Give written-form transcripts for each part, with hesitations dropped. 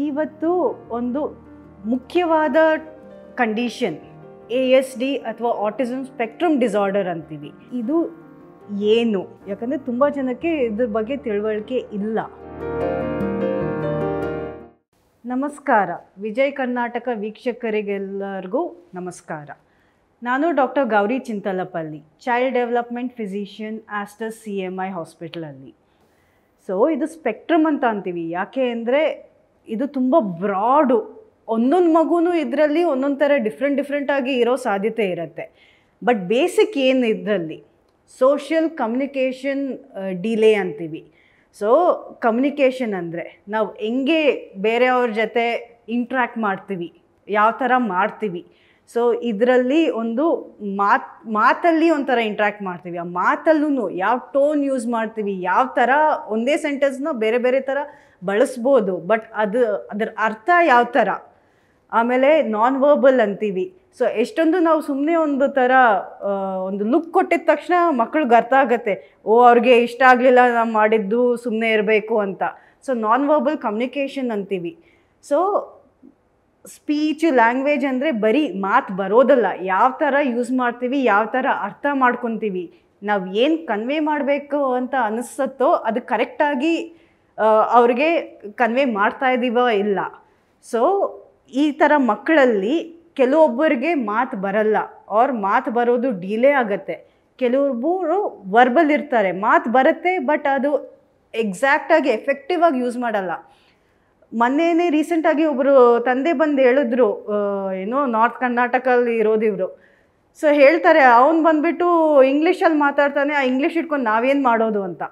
ಇವತ್ತು ಒಂದು ಮುಖ್ಯವಾದ ಕಂಡೀಷನ್ ASD ಅಥವಾ ಆಟಿಸಮ್ ಸ್ಪೆಕ್ಟ್ರಮ್ ಡಿಸಾರ್ಡರ್ ಅಂತೀವಿ. ಇದು ಏನು? ಯಾಕಂದರೆ ತುಂಬ ಜನಕ್ಕೆ ಇದ್ರ ಬಗ್ಗೆ ತಿಳುವಳಿಕೆ ಇಲ್ಲ. ನಮಸ್ಕಾರ, ವಿಜಯ್ ಕರ್ನಾಟಕ ವೀಕ್ಷಕರಿಗೆಲ್ಲರಿಗೂ ನಮಸ್ಕಾರ. ನಾನು doctor Gauri Chintalapalli, child development physician Aster CMI ಹಾಸ್ಪಿಟಲಲ್ಲಿ. ಸೊ ಇದು ಸ್ಪೆಕ್ಟ್ರಮ್ ಅಂತ ಅಂತೀವಿ. ಯಾಕೆ ಅಂದರೆ ಇದು ತುಂಬ ಬ್ರಾಡು. ಒಂದೊಂದು ಮಗುನೂ ಇದರಲ್ಲಿ ಒಂದೊಂದು ಥರ ಡಿಫ್ರೆಂಟಾಗಿ ಇರೋ ಸಾಧ್ಯತೆ ಇರುತ್ತೆ. ಬಟ್ ಬೇಸಿಕ್ ಏನು ಇದರಲ್ಲಿ ಸೋಷಿಯಲ್ ಕಮ್ಯುನಿಕೇಷನ್ ಡಿಲೇ ಅಂತೀವಿ. ಸೊ ಕಮ್ಯುನಿಕೇಷನ್ ಅಂದರೆ ನಾವು ಹೆಂಗೆ ಬೇರೆಯವ್ರ ಜೊತೆ ಇಂಟ್ರ್ಯಾಕ್ಟ್ ಮಾಡ್ತೀವಿ, ಯಾವ ಥರ ಮಾಡ್ತೀವಿ. ಸೊ ಇದರಲ್ಲಿ ಒಂದು ಮಾತಲ್ಲಿ ಒಂಥರ ಇಂಟ್ರ್ಯಾಕ್ಟ್ ಮಾಡ್ತೀವಿ. ಆ ಮಾತಲ್ಲೂ ಯಾವ ಟೋನ್ ಯೂಸ್ ಮಾಡ್ತೀವಿ, ಯಾವ ಥರ ಒಂದೇ ಸೆಂಟೆನ್ಸ್ನ ಬೇರೆ ಬೇರೆ ಥರ ಬಳಸ್ಬೋದು, ಬಟ್ ಅದರ ಅರ್ಥ ಯಾವ ಥರ. ಆಮೇಲೆ ನಾನ್ ವರ್ಬಲ್ ಅಂತೀವಿ. ಸೊ ಎಷ್ಟೊಂದು ನಾವು ಸುಮ್ಮನೆ ಒಂದು ಥರ ಒಂದು ಲುಕ್ ಕೊಟ್ಟಿದ ತಕ್ಷಣ ಮಕ್ಳಿಗೆ ಅರ್ಥ ಆಗುತ್ತೆ, ಅವ್ರಿಗೆ ಇಷ್ಟ ಆಗಲಿಲ್ಲ ನಾವು ಮಾಡಿದ್ದು, ಸುಮ್ಮನೆ ಇರಬೇಕು ಅಂತ. ಸೊ ನಾನ್ ವರ್ಬಲ್ ಕಮ್ಯುನಿಕೇಷನ್ ಅಂತೀವಿ. ಸೊ ಸ್ಪೀಚ್ ಲ್ಯಾಂಗ್ವೇಜ್ ಅಂದರೆ ಬರೀ ಮಾತು ಬರೋದಲ್ಲ, ಯಾವ ಥರ ಯೂಸ್ ಮಾಡ್ತೀವಿ, ಯಾವ ಥರ ಅರ್ಥ ಮಾಡ್ಕೊತೀವಿ, ನಾವು ಏನು ಕನ್ವೆ ಮಾಡಬೇಕು ಅಂತ ಅನಿಸುತ್ತೋ ಅದು ಕರೆಕ್ಟಾಗಿ ಅವ್ರಿಗೆ ಕನ್ವೆ ಮಾಡ್ತಾ ಇದ್ದೀವೋ ಇಲ್ಲ. ಸೊ ಈ ಥರ ಮಕ್ಕಳಲ್ಲಿ ಕೆಲವೊಬ್ಬರಿಗೆ ಮಾತು ಬರಲ್ಲ, ಅವ್ರ ಮಾತು ಬರೋದು ಡಿಲೇ ಆಗುತ್ತೆ. ಕೆಲವೊಬ್ಬರು ವರ್ಬಲ್ ಇರ್ತಾರೆ, ಮಾತು ಬರುತ್ತೆ ಬಟ್ ಅದು ಎಕ್ಸಾಕ್ಟಾಗಿ ಎಫೆಕ್ಟಿವ್ ಆಗಿ ಯೂಸ್ ಮಾಡಲ್ಲ. ಮೊನ್ನೆನೇ ರೀಸೆಂಟಾಗಿ ಒಬ್ಬರು ತಂದೆ ಬಂದು ಹೇಳಿದ್ರು, ಏನೋ ನಾರ್ತ್ ಕರ್ನಾಟಕಲ್ಲಿ ಇರೋದಿವರು. ಸೊ ಹೇಳ್ತಾರೆ, ಅವ್ನು ಬಂದುಬಿಟ್ಟು ಇಂಗ್ಲೀಷಲ್ಲಿ ಮಾತಾಡ್ತಾನೆ, ಆ ಇಂಗ್ಲೀಷ್ ಇಟ್ಕೊಂಡು ನಾವೇನು ಮಾಡೋದು ಅಂತ.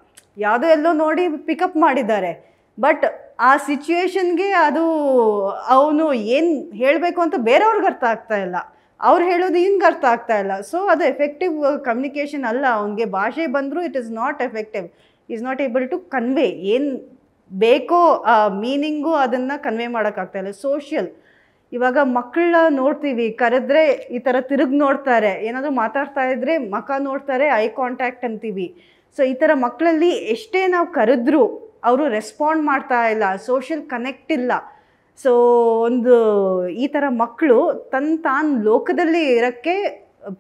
ಯಾವುದೋ ಎಲ್ಲೋ ನೋಡಿ ಪಿಕಪ್ ಮಾಡಿದ್ದಾರೆ, ಬಟ್ ಆ ಸಿಚುವೇಶನ್ಗೆ ಅದು ಅವನು ಏನು ಹೇಳಬೇಕು ಅಂತ ಬೇರೆಯವ್ರಿಗೆ ಅರ್ಥ ಆಗ್ತಾ ಇಲ್ಲ, ಅವ್ರು ಹೇಳೋದು ಇನ್ಗೆ ಅರ್ಥ ಆಗ್ತಾ ಇಲ್ಲ. ಸೊ ಅದು ಎಫೆಕ್ಟಿವ್ ಕಮ್ಯುನಿಕೇಷನ್ ಅಲ್ಲ. ಅವನಿಗೆ ಭಾಷೆ ಬಂದರೂ it is not effective, is not able to convey. ಏನು ಬೇಕೋ ಆ ಮೀನಿಂಗು ಅದನ್ನು ಕನ್ವೆ ಮಾಡೋಕ್ಕಾಗ್ತಾಯಿಲ್ಲ. ಸೋಷಿಯಲ್, ಇವಾಗ ಮಕ್ಕಳ ನೋಡ್ತೀವಿ, ಕರೆದ್ರೆ ಈ ಥರ ತಿರುಗಿ ನೋಡ್ತಾರೆ, ಏನಾದರೂ ಮಾತಾಡ್ತಾ ಇದ್ದರೆ ಮುಖ ನೋಡ್ತಾರೆ, ಐ ಕಾಂಟ್ಯಾಕ್ಟ್ ಅಂತೀವಿ. ಸೊ ಈ ಥರ ಮಕ್ಕಳಲ್ಲಿ ಎಷ್ಟೇ ನಾವು ಕರೆದ್ರೂ ಅವರು ರೆಸ್ಪಾಂಡ್ ಮಾಡ್ತಾ ಇಲ್ಲ, ಸೋಷಿಯಲ್ ಕನೆಕ್ಟ್ ಇಲ್ಲ. ಸೊ ಒಂದು ಈ ಥರ ಮಕ್ಕಳು ತಾನು ಲೋಕದಲ್ಲಿ ಇರೋಕ್ಕೆ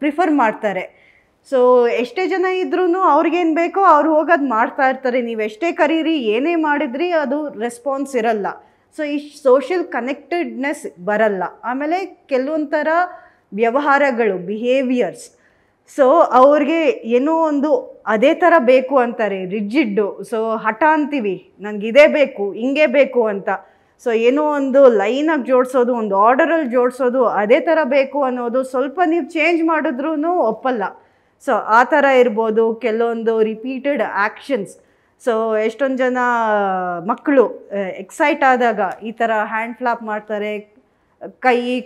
ಪ್ರಿಫರ್ ಮಾಡ್ತಾರೆ. ಸೊ ಎಷ್ಟೇ ಜನ ಇದ್ರೂ ಅವ್ರಿಗೇನು ಬೇಕೋ ಅವ್ರು ಹೋಗೋದು ಮಾಡ್ತಾ ಇರ್ತಾರೆ. ನೀವು ಎಷ್ಟೇ ಕರೀರಿ, ಏನೇ ಮಾಡಿದ್ರಿ ಅದು ರೆಸ್ಪಾನ್ಸ್ ಇರಲ್ಲ. ಸೊ ಈ ಸೋಷಿಯಲ್ ಕನೆಕ್ಟೆಡ್ನೆಸ್ ಬರಲ್ಲ. ಆಮೇಲೆ ಕೆಲವೊಂದು ಥರ ವ್ಯವಹಾರಗಳು, ಬಿಹೇವಿಯರ್ಸ್, ಸೊ ಅವ್ರಿಗೆ ಏನೋ ಒಂದು ಅದೇ ಥರ ಬೇಕು ಅಂತಾರೆ, ರಿಜಿಡ್ಡು. ಸೊ ಹಠ ಅಂತೀವಿ, ನನಗಿದೇ ಬೇಕು, ಹಿಂಗೆ ಬೇಕು ಅಂತ. ಸೊ ಏನೋ ಒಂದು ಲೈನಾಗಿ ಜೋಡಿಸೋದು, ಒಂದು ಆರ್ಡರಲ್ಲಿ ಜೋಡಿಸೋದು, ಅದೇ ಥರ ಬೇಕು ಅನ್ನೋದು. ಸ್ವಲ್ಪ ನೀವು ಚೇಂಜ್ ಮಾಡಿದ್ರೂ ಒಪ್ಪಲ್ಲ. ಸೊ ಆ ಥರ ಇರ್ಬೋದು. ಕೆಲವೊಂದು ರಿಪೀಟೆಡ್ ಆ್ಯಕ್ಷನ್ಸ್. ಸೊ ಎಷ್ಟೊಂದು ಜನ ಮಕ್ಕಳು ಎಕ್ಸೈಟ್ ಆದಾಗ ಈ ಥರ ಹ್ಯಾಂಡ್ ಫ್ಲಾಪ್ ಮಾಡ್ತಾರೆ,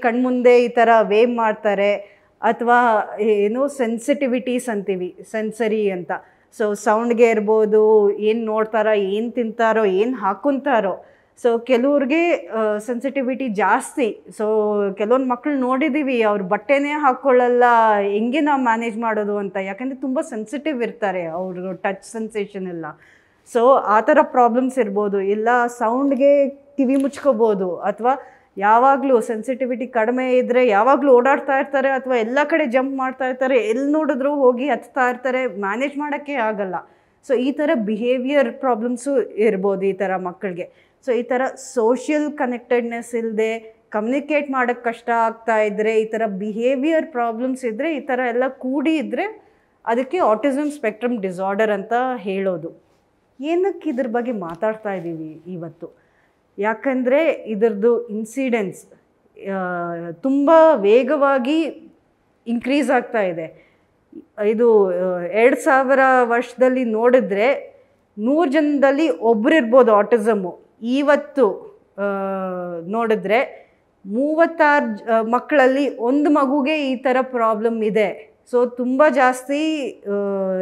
ಕಣ್ಮುಂದೆ ಈ ಥರ ವೇವ್ ಮಾಡ್ತಾರೆ. ಅಥವಾ ಏನು ಸೆನ್ಸಿಟಿವಿಟೀಸ್ ಅಂತೀವಿ, ಸೆನ್ಸರಿ ಅಂತ. ಸೊ ಸೌಂಡ್ಗೆ ಇರ್ಬೋದು, ಏನು ನೋಡ್ತಾರೋ, ಏನು ತಿಂತಾರೋ, ಏನು ಹಾಕ್ಕೊಂತಾರೋ. ಸೊ ಕೆಲವ್ರಿಗೆ ಸೆನ್ಸಿಟಿವಿಟಿ ಜಾಸ್ತಿ. ಸೊ ಕೆಲವೊಂದು ಮಕ್ಕಳು ನೋಡಿದ್ದೀವಿ, ಅವ್ರ ಬಟ್ಟೆನೇ ಹಾಕ್ಕೊಳ್ಳಲ್ಲ, ಹೆಂಗೆ ನಾವು ಮ್ಯಾನೇಜ್ ಮಾಡೋದು ಅಂತ. ಯಾಕಂದರೆ ತುಂಬ ಸೆನ್ಸಿಟಿವ್ ಇರ್ತಾರೆ, ಅವರು ಟಚ್ ಸೆನ್ಸೇಷನ್ ಎಲ್ಲ. ಸೊ ಆ ಥರ ಪ್ರಾಬ್ಲಮ್ಸ್ ಇರ್ಬೋದು. ಇಲ್ಲ ಸೌಂಡ್ಗೆ ಕಿವಿ ಮುಚ್ಕೋಬೋದು, ಅಥವಾ ಯಾವಾಗಲೂ ಸೆನ್ಸಿಟಿವಿಟಿ ಕಡಿಮೆ ಇದ್ದರೆ ಯಾವಾಗಲೂ ಓಡಾಡ್ತಾ ಇರ್ತಾರೆ, ಅಥವಾ ಎಲ್ಲ ಕಡೆ ಜಂಪ್ ಮಾಡ್ತಾ ಇರ್ತಾರೆ, ಎಲ್ಲಿ ನೋಡಿದ್ರೂ ಹೋಗಿ ಹತ್ತಾ ಇರ್ತಾರೆ, ಮ್ಯಾನೇಜ್ ಮಾಡೋಕ್ಕೆ ಆಗಲ್ಲ. ಸೊ ಈ ಥರ ಬಿಹೇವಿಯರ್ ಪ್ರಾಬ್ಲಮ್ಸು ಇರ್ಬೋದು ಈ ಥರ ಮಕ್ಕಳಿಗೆ. ಸೊ ಈ ಥರ ಸೋಷಿಯಲ್ ಕನೆಕ್ಟೆಡ್ನೆಸ್ ಇಲ್ಲದೆ, ಕಮ್ಯುನಿಕೇಟ್ ಮಾಡೋಕ್ಕೆ ಕಷ್ಟ ಆಗ್ತಾ ಇದ್ದರೆ, ಈ ಥರ ಬಿಹೇವಿಯರ್ ಪ್ರಾಬ್ಲಮ್ಸ್ ಇದ್ದರೆ, ಈ ಥರ ಎಲ್ಲ ಕೂಡಿ ಇದ್ದರೆ ಅದಕ್ಕೆ ಆಟಿಸಮ್ ಸ್ಪೆಕ್ಟ್ರಮ್ ಡಿಸಾರ್ಡರ್ ಅಂತ ಹೇಳೋದು. ಏನಕ್ಕೆ ಇದ್ರ ಬಗ್ಗೆ ಮಾತಾಡ್ತಾ ಇದ್ದೀವಿ ಇವತ್ತು? ಯಾಕಂದರೆ ಇದರದ್ದು ಇನ್ಸಿಡೆನ್ಸ್ ತುಂಬ ವೇಗವಾಗಿ ಇನ್ಕ್ರೀಸ್ ಆಗ್ತಾ ಇದೆ. ಇದು 2000 ವರ್ಷದಲ್ಲಿ ನೋಡಿದ್ರೆ 100 ಜನದಲ್ಲಿ ಒಬ್ಬರಿರ್ಬೋದು ಆಟಿಸಮ್ಮು. ಇವತ್ತು ನೋಡಿದ್ರೆ 36 ಮಕ್ಕಳಲ್ಲಿ ಒಂದು ಮಗುಗೆ ಈ ಥರ ಪ್ರಾಬ್ಲಮ್ ಇದೆ. ಸೊ ತುಂಬ ಜಾಸ್ತಿ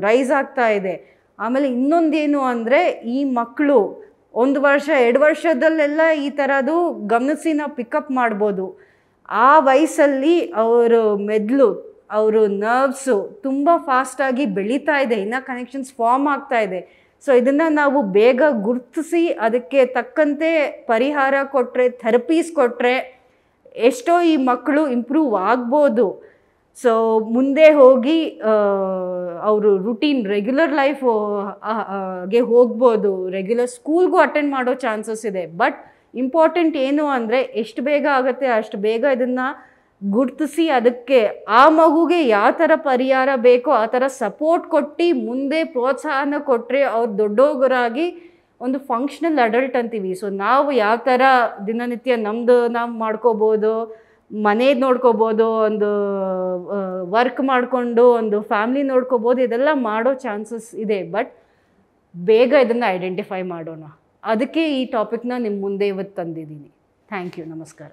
ರೈಸ್ ಆಗ್ತಾ ಇದೆ. ಆಮೇಲೆ ಇನ್ನೊಂದೇನು ಅಂದರೆ, ಈ ಮಕ್ಕಳು 1 ವರ್ಷ 2 ವರ್ಷದಲ್ಲೆಲ್ಲ ಈ ಥರದ್ದು ಗಮನಿಸಿ ನಾವು ಪಿಕಪ್ ಮಾಡ್ಬೋದು. ಆ ವಯಸ್ಸಲ್ಲಿ ಅವರು ಮೆದುಳು, ಅವರು ನರ್ವ್ಸು ತುಂಬ ಫಾಸ್ಟಾಗಿ ಬೆಳೀತಾ ಇದೆ, ಇನ್ನೂ ಕನೆಕ್ಷನ್ಸ್ ಫಾರ್ಮ್ ಆಗ್ತಾ ಇದೆ. ಸೊ ಇದನ್ನು ನಾವು ಬೇಗ ಗುರುತಿಸಿ ಅದಕ್ಕೆ ತಕ್ಕಂತೆ ಪರಿಹಾರ ಕೊಟ್ಟರೆ, ಥೆರಪೀಸ್ ಕೊಟ್ಟರೆ ಎಷ್ಟೋ ಈ ಮಕ್ಕಳು ಇಂಪ್ರೂವ್ ಆಗ್ಬೋದು. ಸೊ ಮುಂದೆ ಹೋಗಿ ಅವರು ರುಟೀನ್ ರೆಗ್ಯುಲರ್ ಲೈಫ್ಗೆ ಹೋಗ್ಬೋದು, ರೆಗ್ಯುಲರ್ ಸ್ಕೂಲ್ಗೂ ಅಟೆಂಡ್ ಮಾಡೋ ಚಾನ್ಸಸ್ ಇದೆ. ಬಟ್ ಇಂಪಾರ್ಟೆಂಟ್ ಏನು ಅಂದರೆ ಎಷ್ಟು ಬೇಗ ಆಗುತ್ತೆ ಅಷ್ಟು ಬೇಗ ಇದನ್ನು ಗುರುತಿಸಿ ಅದಕ್ಕೆ ಆ ಮಗುಗೆ ಯಾವ ಥರ ಪರಿಹಾರ ಬೇಕೋ ಆ ಥರ ಸಪೋರ್ಟ್ ಕೊಟ್ಟು ಮುಂದೆ ಪ್ರೋತ್ಸಾಹನ ಕೊಟ್ಟರೆ ಅವ್ರು ದೊಡ್ಡೋಗರಾಗಿ ಒಂದು ಫಂಕ್ಷನಲ್ ಅಡಲ್ಟ್ ಅಂತೀವಿ. ಸೊ ನಾವು ಯಾವ ಥರ ದಿನನಿತ್ಯ ನಮ್ಮದು ನಾವು ಮಾಡ್ಕೋಬೋದು, ಮನೇದು ನೋಡ್ಕೋಬೋದು, ಒಂದು ವರ್ಕ್ ಮಾಡಿಕೊಂಡು ಒಂದು ಫ್ಯಾಮ್ಲಿ ನೋಡ್ಕೋಬೋದು, ಇದೆಲ್ಲ ಮಾಡೋ ಚಾನ್ಸಸ್ ಇದೆ. ಬಟ್ ಬೇಗ ಇದನ್ನು ಐಡೆಂಟಿಫೈ ಮಾಡೋಣ, ಅದಕ್ಕೆ ಈ ಟಾಪಿಕ್ನ ನಿಮ್ಮ ಮುಂದೆ ಇವತ್ತು ತಂದಿದ್ದೀನಿ. Thank you. ನಮಸ್ಕಾರ.